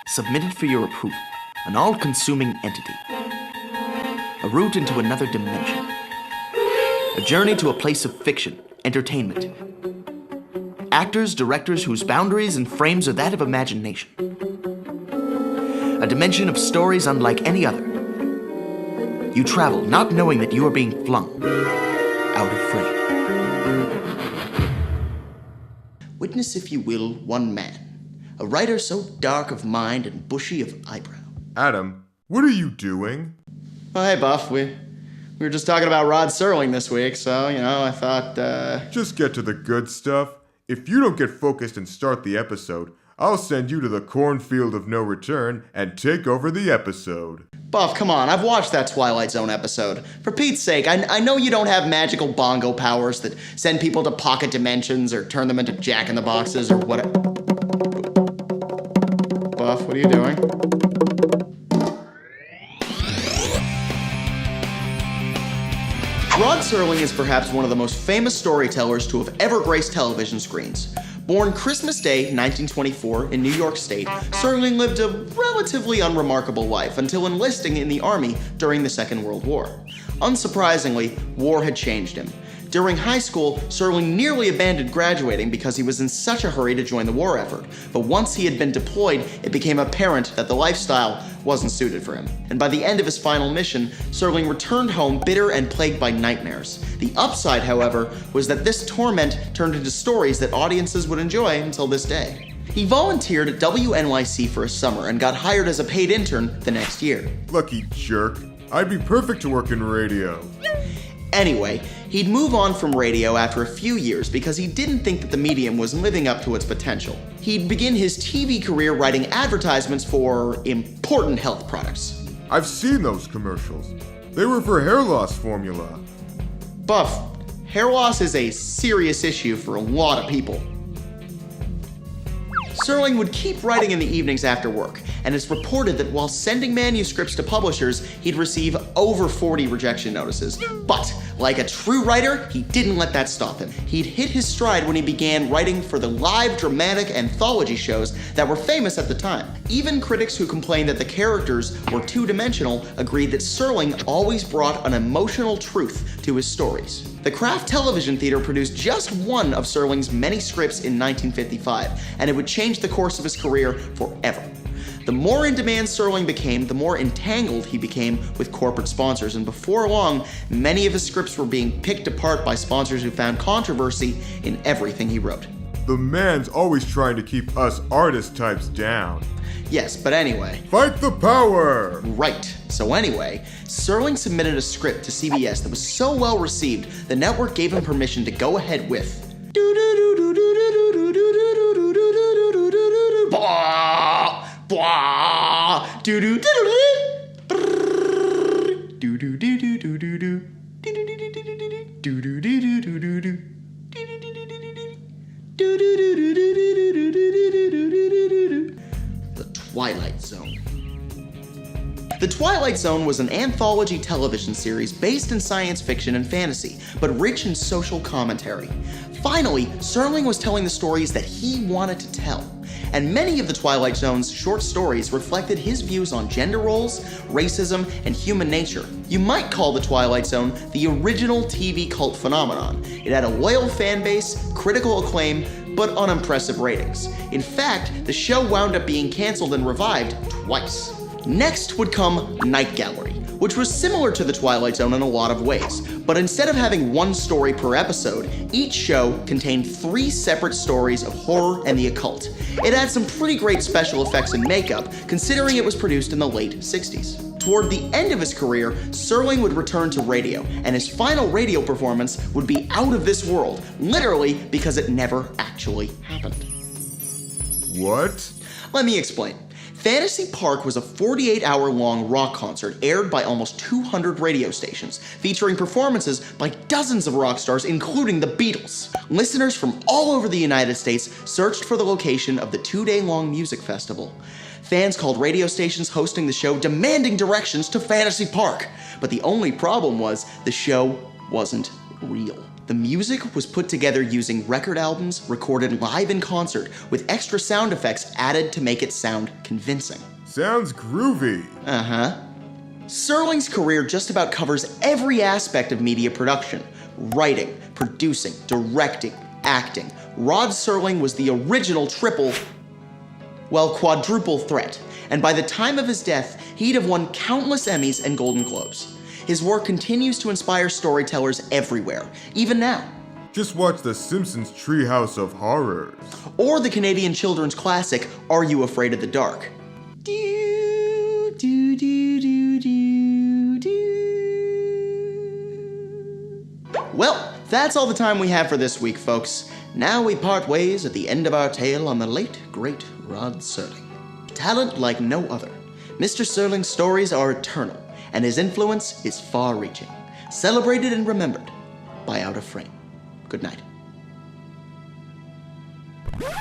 submitted for your approval, an all-consuming entity. A route into another dimension. A journey to a place of fiction, entertainment. Actors, directors whose boundaries and frames are that of imagination. A dimension of stories unlike any other. You travel not knowing that you are being flung out of frame. Witness, if you will, one man. A writer so dark of mind and bushy of eyebrow. Adam, what are you doing? Oh, hey, Buff. We were just talking about Rod Serling this week, so, I thought, Just get to the good stuff. If you don't get focused and start the episode, I'll send you to the cornfield of no return and take over the episode. Buff, come on. I've watched that Twilight Zone episode. For Pete's sake, I know you don't have magical bongo powers that send people to pocket dimensions or turn them into jack-in-the-boxes or whatever. Buff, what are you doing? Rod Serling is perhaps one of the most famous storytellers to have ever graced television screens. Born Christmas Day, 1924, in New York State, Serling lived a relatively unremarkable life until enlisting in the Army during the Second World War. Unsurprisingly, war had changed him. During high school, Serling nearly abandoned graduating because he was in such a hurry to join the war effort. But once he had been deployed, it became apparent that the lifestyle wasn't suited for him. And by the end of his final mission, Serling returned home bitter and plagued by nightmares. The upside, however, was that this torment turned into stories that audiences would enjoy until this day. He volunteered at WNYC for a summer and got hired as a paid intern the next year. Lucky jerk. I'd be perfect to work in radio. Anyway, he'd move on from radio after a few years because he didn't think that the medium was living up to its potential. He'd begin his TV career writing advertisements for important health products. I've seen those commercials. They were for hair loss formula. Buff, hair loss is a serious issue for a lot of people. Serling would keep writing in the evenings after work, and it's reported that while sending manuscripts to publishers, he'd receive over 40 rejection notices. But, like a true writer, he didn't let that stop him. He'd hit his stride when he began writing for the live dramatic anthology shows that were famous at the time. Even critics who complained that the characters were two-dimensional agreed that Serling always brought an emotional truth to his stories. The Kraft Television Theater produced just one of Serling's many scripts in 1955, and it would change the course of his career forever. The more in demand Serling became, the more entangled he became with corporate sponsors, and before long, many of his scripts were being picked apart by sponsors who found controversy in everything he wrote. The man's always trying to keep us artist types down. Yes, but anyway. Fight the power! Right. So anyway, Serling submitted a script to CBS that was so well received, the network gave him permission to go ahead with The Twilight Zone. The Twilight Zone was an anthology television series based in science fiction and fantasy, but rich in social commentary. Finally, Serling was telling the stories that he wanted to tell. And many of the Twilight Zone's short stories reflected his views on gender roles, racism, and human nature. You might call the Twilight Zone the original TV cult phenomenon. It had a loyal fan base, critical acclaim, but unimpressive ratings. In fact, the show wound up being canceled and revived twice. Next would come Night Gallery, which was similar to the Twilight Zone in a lot of ways, but instead of having one story per episode, each show contained 3 separate stories of horror and the occult. It had some pretty great special effects and makeup, considering it was produced in the late 60s. Toward the end of his career, Serling would return to radio, and his final radio performance would be out of this world, literally because it never actually happened. What? Let me explain. Fantasy Park was a 48-hour-long rock concert aired by almost 200 radio stations, featuring performances by dozens of rock stars, including the Beatles. Listeners from all over the United States searched for the location of the 2-day-long music festival. Fans called radio stations hosting the show demanding directions to Fantasy Park. But the only problem was the show wasn't real. The music was put together using record albums recorded live in concert with extra sound effects added to make it sound convincing. Sounds groovy. Uh-huh. Serling's career just about covers every aspect of media production. Writing, producing, directing, acting. Rod Serling was the original quadruple threat. And by the time of his death, he'd have won countless Emmys and Golden Globes. His work continues to inspire storytellers everywhere, even now. Just watch The Simpsons Treehouse of Horrors. Or the Canadian children's classic, Are You Afraid of the Dark? Do, do, do, do, do, do. Well, that's all the time we have for this week, folks. Now we part ways at the end of our tale on the late, great Rod Serling. Talent like no other. Mr. Serling's stories are eternal, and his influence is far-reaching. Celebrated and remembered by Out of Frame. Good night.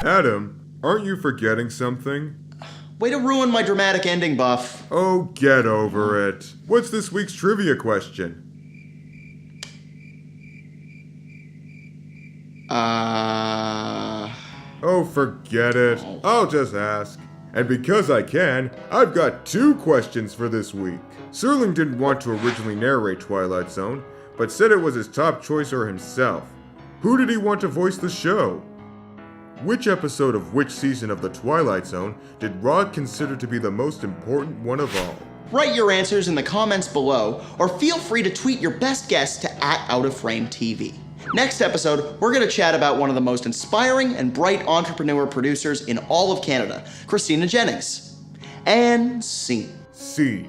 Adam, aren't you forgetting something? Way to ruin my dramatic ending, Buff. Oh, get over it. What's this week's trivia question? Oh, forget it. I'll just ask. And because I can, I've got 2 questions for this week. Serling didn't want to originally narrate Twilight Zone, but said it was his top choice or himself. Who did he want to voice the show? Which episode of which season of The Twilight Zone did Rod consider to be the most important one of all? Write your answers in the comments below, or feel free to tweet your best guess to @OutOfFrameTV. Next episode, we're going to chat about one of the most inspiring and bright entrepreneur producers in all of Canada, Christina Jennings. And scene. Scene.